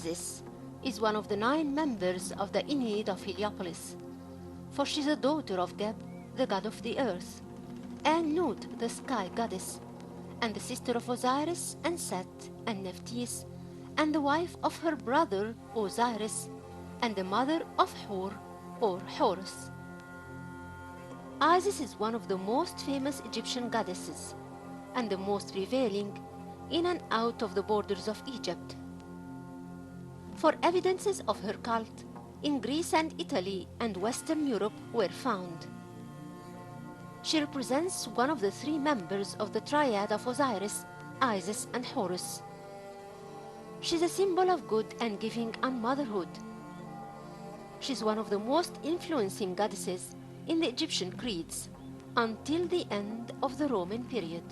Isis is one of the 9 members of the Ennead of Heliopolis, for she's a daughter of Geb, the god of the earth, and Nut, the sky goddess, and the sister of Osiris and Set and Nephthys, and the wife of her brother Osiris, and the mother of Hor, or Horus. Isis is one of the most famous Egyptian goddesses, and the most prevailing in and out of the borders of Egypt. For evidences of her cult in Greece and Italy and Western Europe were found. She represents one of the 3 members of the triad of Osiris, Isis, and Horus. She's a symbol of good and giving and motherhood. She's one of the most influencing goddesses in the Egyptian creeds until the end of the Roman period.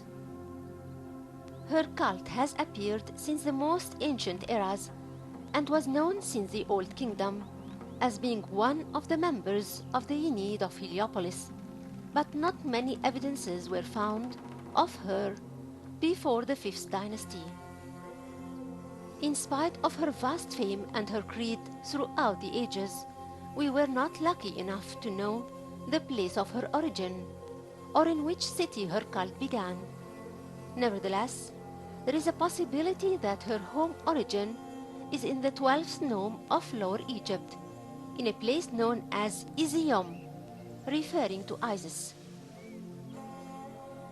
Her cult has appeared since the most ancient eras and was known since the Old Kingdom as being one of the members of the Ennead of Heliopolis, but not many evidences were found of her before the 5th dynasty. In spite of her vast fame and her creed throughout the ages, we were not lucky enough to know the place of her origin, or in which city her cult began. Nevertheless, there is a possibility that her home origin is in the 12th nome of Lower Egypt, in a place known as Izium, referring to Isis.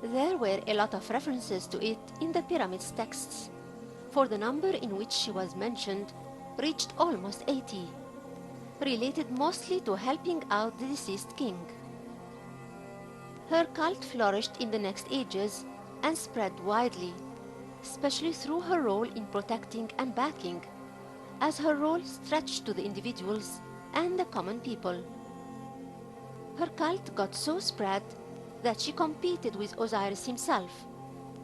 There were a lot of references to it in the Pyramids texts, for the number in which she was mentioned reached almost 80, related mostly to helping out the deceased king. Her cult flourished in the next ages and spread widely, especially through her role in protecting and backing, as her role stretched to the individuals and the common people. Her cult got so spread that she competed with Osiris himself,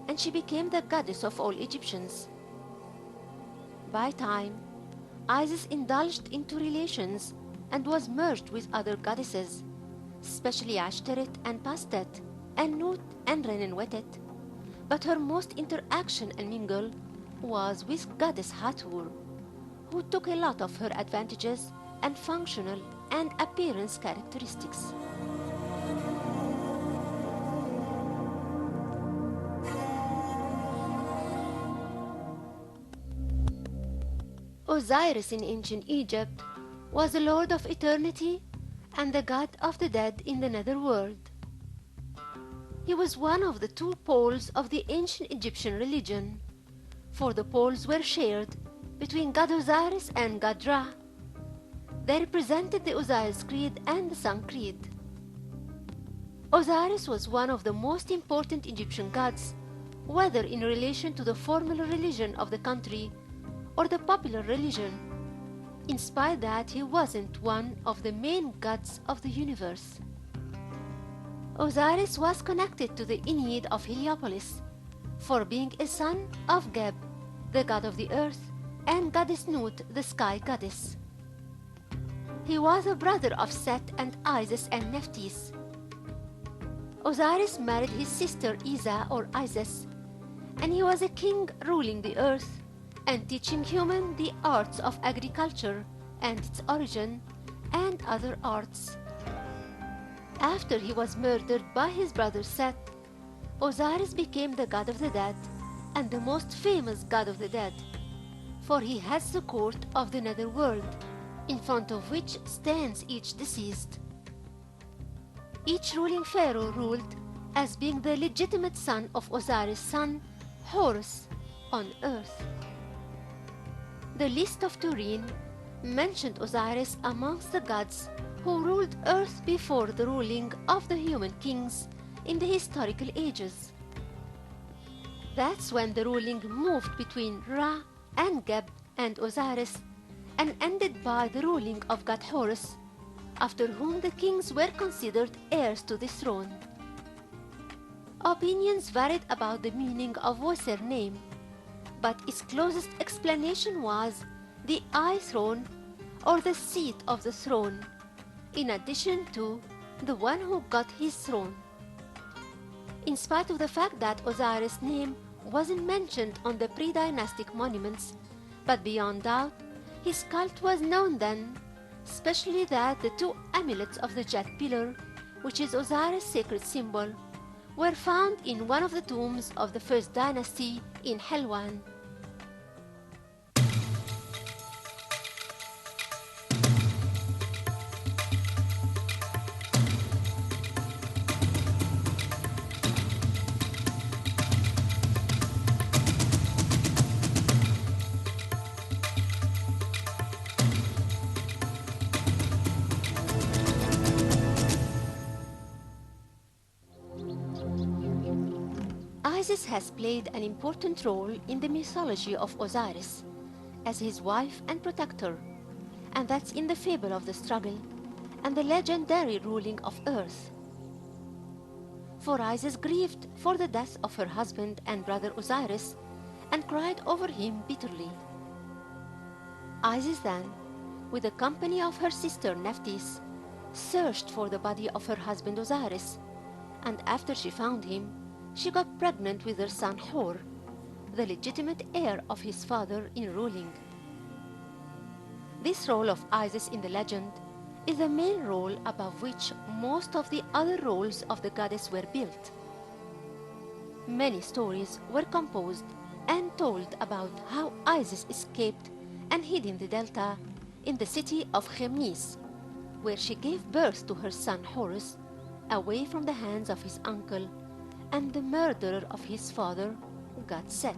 and she became the goddess of all Egyptians. By time, Isis indulged into relations and was merged with other goddesses, especially Ashteret and Pastet, and Nut and Renenwetet, but her most interaction and mingle was with goddess Hathor, who took a lot of her advantages and functional and appearance characteristics. Osiris in ancient Egypt was the lord of eternity and the god of the dead in the netherworld. He was one of the 2 poles of the ancient Egyptian religion, for the poles were shared between god Osiris and god Ra. They represented the Osiris Creed and the Sun Creed. Osiris was one of the most important Egyptian gods, whether in relation to the formal religion of the country or the popular religion, in spite that he wasn't one of the main gods of the universe. Osiris was connected to the Ennead of Heliopolis for being a son of Geb, the god of the earth, and goddess Nut, the sky goddess. He was a brother of Set and Isis and Nephthys. Osiris married his sister Isa or Isis, and he was a king ruling the earth and teaching humans the arts of agriculture and its origin and other arts. After he was murdered by his brother Set, Osiris became the god of the dead and the most famous god of the dead, for he has the court of the netherworld, in front of which stands each deceased. Each ruling pharaoh ruled as being the legitimate son of Osiris' son, Horus, on earth. The list of Turin mentioned Osiris amongst the gods who ruled earth before the ruling of the human kings in the historical ages. That's when the ruling moved between Ra and Geb and Osiris and ended by the ruling of god Horus, after whom the kings were considered heirs to the throne. Opinions varied about the meaning of Wasser name, but its closest explanation was the eye throne or the seat of the throne, in addition to the one who got his throne. In spite of the fact that Osiris' name wasn't mentioned on the pre-dynastic monuments, but beyond doubt, His cult was known then, especially that the two amulets of the jet pillar, which is Osiris' sacred symbol, were found in one of the tombs of the first dynasty in Helwan. Isis has played an important role in the mythology of Osiris as his wife and protector, and that's in the fable of the struggle and the legendary ruling of Earth. For Isis grieved for the death of her husband and brother Osiris and cried over him bitterly. Isis then, with the company of her sister Nephthys, searched for the body of her husband Osiris, and after she found him, she got pregnant with her son Hor, the legitimate heir of his father in ruling. This role of Isis in the legend is the main role above which most of the other roles of the goddess were built. Many stories were composed and told about how Isis escaped and hid in the delta in the city of Chemnis, where she gave birth to her son Horus, away from the hands of his uncle and the murderer of his father, god Set.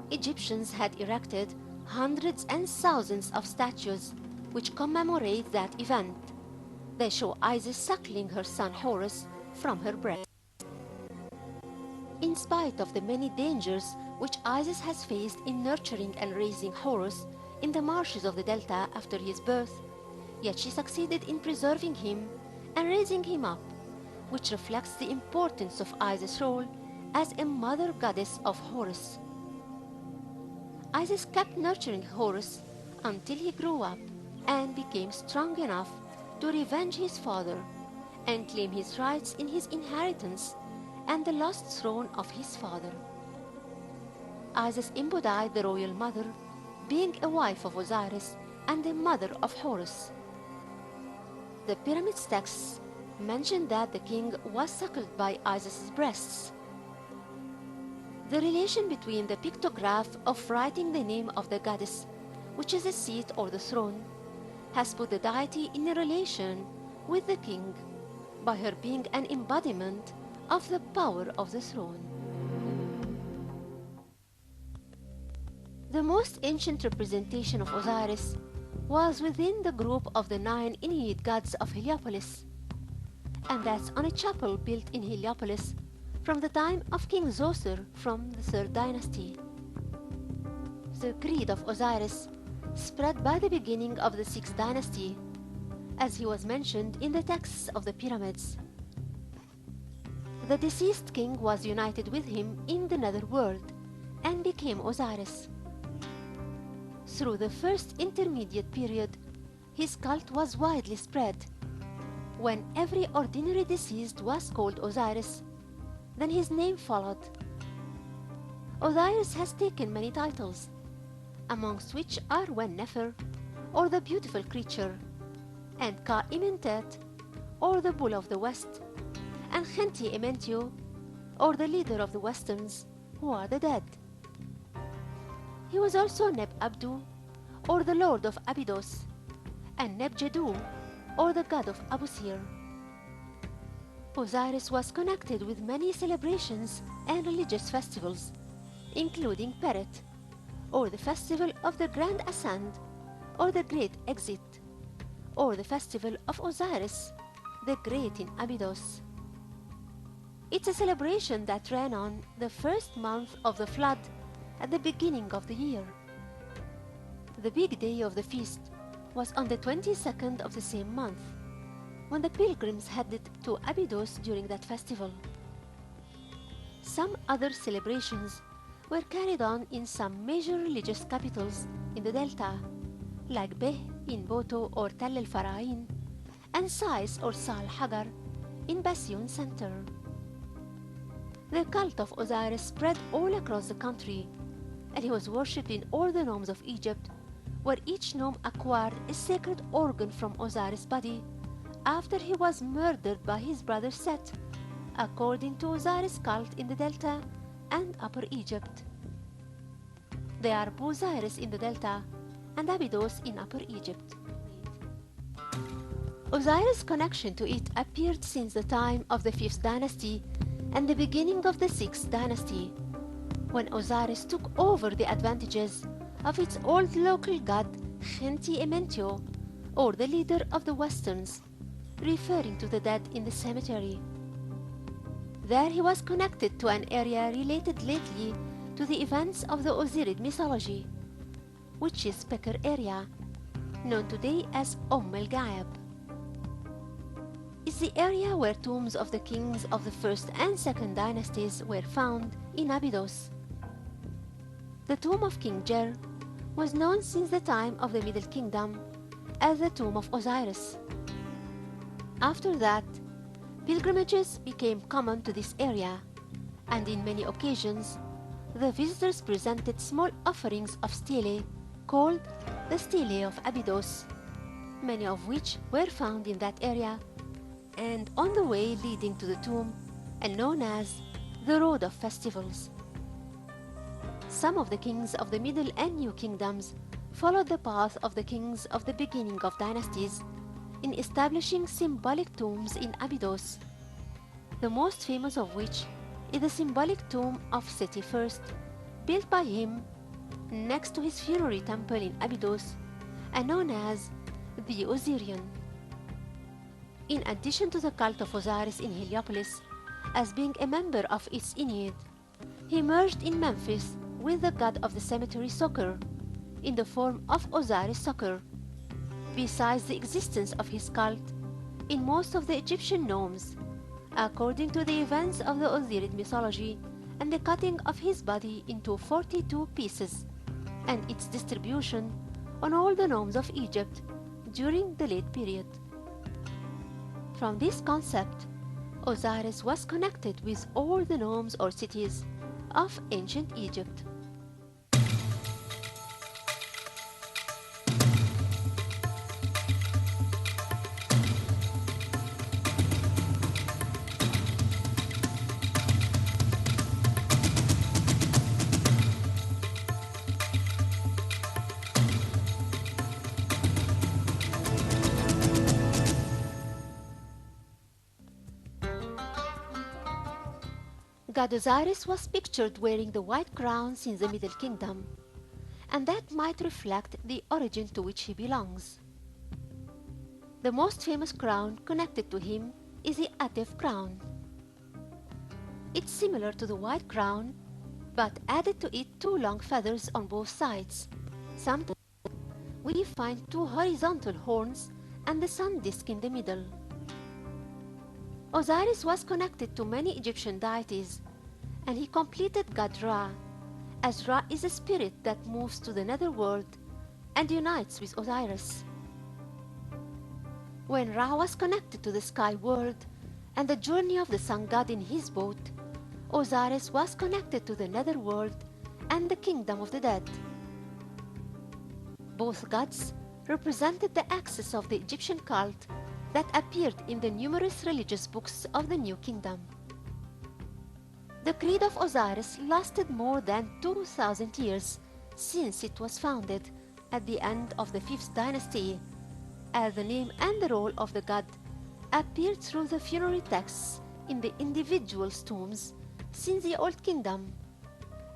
Egyptians had erected hundreds and thousands of statues which commemorate that event. They show Isis suckling her son Horus from her breast. In spite of the many dangers which Isis has faced in nurturing and raising Horus in the marshes of the delta after his birth, yet she succeeded in preserving him and raising him up, which reflects the importance of Isis' role as a mother goddess of Horus. Isis kept nurturing Horus until he grew up and became strong enough to revenge his father and claim his rights in his inheritance and the lost throne of his father. Isis embodied the royal mother, being a wife of Osiris and a mother of Horus. The pyramid texts mention that the king was suckled by Isis' breasts. The relation between the pictograph of writing the name of the goddess, which is the seat or the throne, has put the deity in a relation with the king by her being an embodiment of the power of the throne. The most ancient representation of Osiris was within the group of the 9 Inuit gods of Heliopolis, and that's on a chapel built in Heliopolis from the time of King Zoser from the 3rd dynasty. The creed of Osiris spread by the beginning of the 6th dynasty, as he was mentioned in the texts of the pyramids. The deceased king was united with him in the netherworld and became Osiris. Through the first intermediate period, his cult was widely spread. When every ordinary deceased was called Osiris, then his name followed. Osiris has taken many titles, amongst which are Wen Nefer, or the beautiful creature, and Ka Imentet, or the bull of the west, and Khenti Ementio, or the leader of the westerns, who are the dead. He was also Neb Abdu, or the lord of Abydos, and Neb Jedu, or the god of Abusir. Osiris was connected with many celebrations and religious festivals, including Peret, or the festival of the Grand Ascent, or the Great Exit, or the festival of Osiris, the Great in Abydos. It's a celebration that ran on the first month of the flood at the beginning of the year. The big day of the feast was on the 22nd of the same month, when the pilgrims headed to Abydos during that festival. Some other celebrations were carried on in some major religious capitals in the delta, like Beh in Boto or Tell el-Farain, and Sais or Sal Hagar in Bassion Center. The cult of Osiris spread all across the country, and he was worshipped in all the nomes of Egypt where each nome acquired a sacred organ from Osiris' body after he was murdered by his brother Set, according to Osiris' cult in the Delta and Upper Egypt. They are Busiris in the Delta and Abydos in Upper Egypt. Osiris' connection to it appeared since the time of the 5th dynasty and the beginning of the 6th dynasty, when Osiris took over the advantages of its old local god Khenti Ementio, or the leader of the Westerns, referring to the dead in the cemetery. There he was connected to an area related lately to the events of the Osirid mythology, which is Peker area, known today as El Gaib. Is the area where tombs of the kings of the 1st and 2nd dynasties were found in Abydos. The tomb of King Jer was known since the time of the Middle Kingdom as the tomb of Osiris. After that, pilgrimages became common to this area, and in many occasions, the visitors presented small offerings of stelae called the Stelae of Abydos, many of which were found in that area and on the way leading to the tomb, and known as the Road of Festivals. Some of the kings of the Middle and New Kingdoms followed the path of the kings of the beginning of dynasties in establishing symbolic tombs in Abydos, the most famous of which is the symbolic tomb of Seti I, built by him next to his funerary temple in Abydos and known as the Osirian. In addition to the cult of Osiris in Heliopolis, as being a member of its Ennead, he merged in Memphis with the god of the cemetery Soccer, in the form of Osiris Soccer, besides the existence of his cult in most of the Egyptian nomes, according to the events of the Osirid mythology and the cutting of his body into 42 pieces, and its distribution on all the nomes of Egypt during the late period. From this concept, Osiris was connected with all the nomes or cities of ancient Egypt. God Osiris was pictured wearing the white crown since the Middle Kingdom, and that might reflect the origin to which he belongs. The most famous crown connected to him is the Atef crown. It's similar to the white crown, but added to it 2 long feathers on both sides. Sometimes we find 2 horizontal horns and the sun disk in the middle. Osiris was connected to many Egyptian deities, and he completed God Ra, as Ra is a spirit that moves to the netherworld and unites with Osiris. When Ra was connected to the sky world and the journey of the sun god in his boat, Osiris was connected to the netherworld and the kingdom of the dead. Both gods represented the axis of the Egyptian cult that appeared in the numerous religious books of the New Kingdom. The creed of Osiris lasted more than 2,000 years since it was founded at the end of the 5th dynasty, as the name and the role of the god appeared through the funerary texts in the individuals' tombs since the Old Kingdom,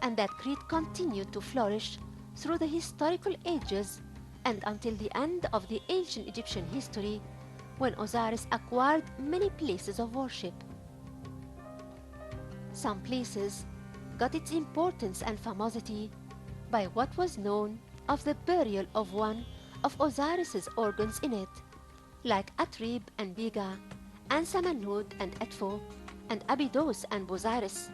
and that creed continued to flourish through the historical ages and until the end of the ancient Egyptian history, when Osiris acquired many places of worship. Some places got its importance and famosity by what was known of the burial of one of Osiris's organs in it, like Atrib and Biga, and Samanud and Edfu, and Abydos and Busiris.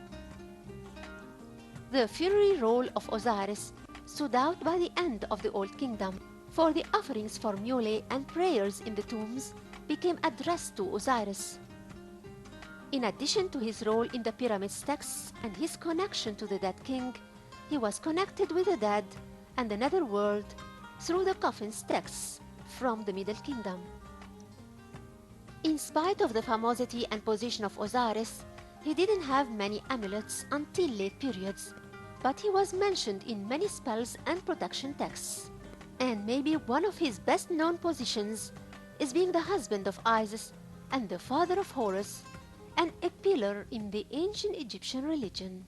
The funerary role of Osiris stood out by the end of the Old Kingdom, for the offerings for mule and prayers in the tombs became addressed to Osiris. In addition to his role in the pyramid's texts and his connection to the dead king, he was connected with the dead and the netherworld through the coffin's texts from the Middle Kingdom. In spite of the famosity and position of Osiris, he didn't have many amulets until late periods, but he was mentioned in many spells and protection texts. And maybe one of his best-known positions is being the husband of Isis and the father of Horus, and a pillar in the ancient Egyptian religion.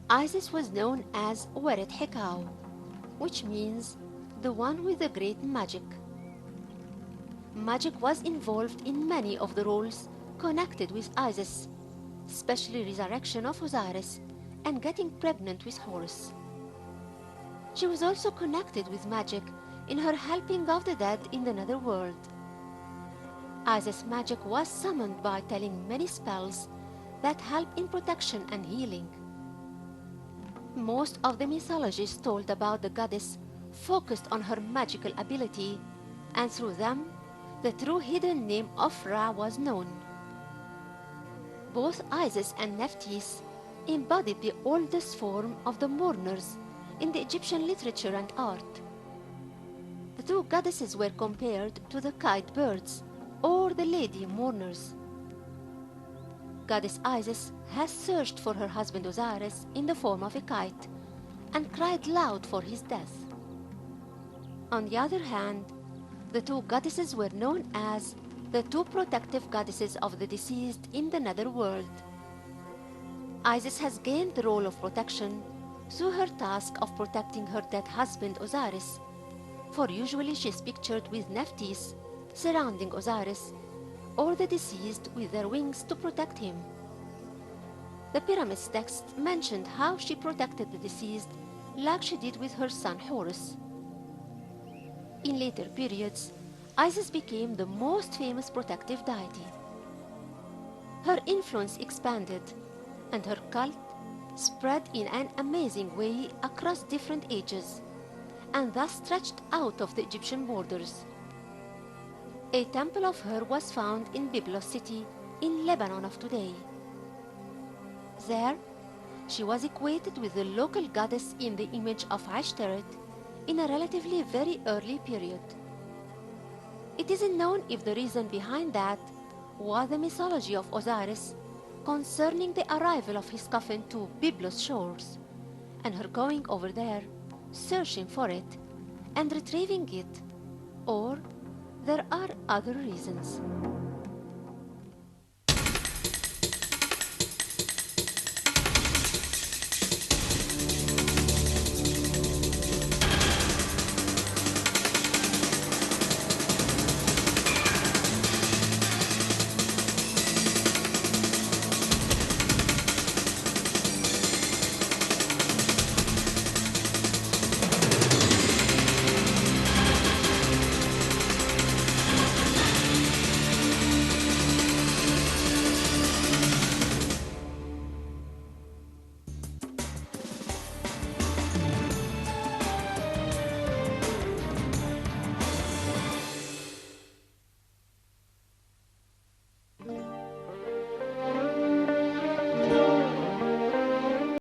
Isis was known as Weret Hekau, which means the one with the great magic. Magic was involved in many of the roles connected with Isis, especially resurrection of Osiris and getting pregnant with Horus. She was also connected with magic in her helping of the dead in the netherworld. Isis' magic was summoned by telling many spells that help in protection and healing. Most of the mythologies told about the goddess focused on her magical ability, and through them, the true hidden name of Ra was known. Both Isis and Nephthys embodied the oldest form of the mourners in the Egyptian literature and art. The two goddesses were compared to the kite birds or the lady mourners. Goddess Isis has searched for her husband Osiris in the form of a kite and cried loud for his death. On the other hand, the two goddesses were known as the two protective goddesses of the deceased in the netherworld. Isis has gained the role of protection through her task of protecting her dead husband Osiris, for usually she is pictured with Nephthys surrounding Osiris, or the deceased with their wings to protect him. The Pyramids text mentioned how she protected the deceased like she did with her son Horus. In later periods, Isis became the most famous protective deity. Her influence expanded, and her cult spread in an amazing way across different ages, and thus stretched out of the Egyptian borders. A temple of her was found in Byblos city in Lebanon of today. There, she was equated with the local goddess in the image of Ashteret in a relatively very early period. It isn't known if the reason behind that was the mythology of Osiris concerning the arrival of his coffin to Byblos shores, and her going over there, searching for it, and retrieving it, or there are other reasons.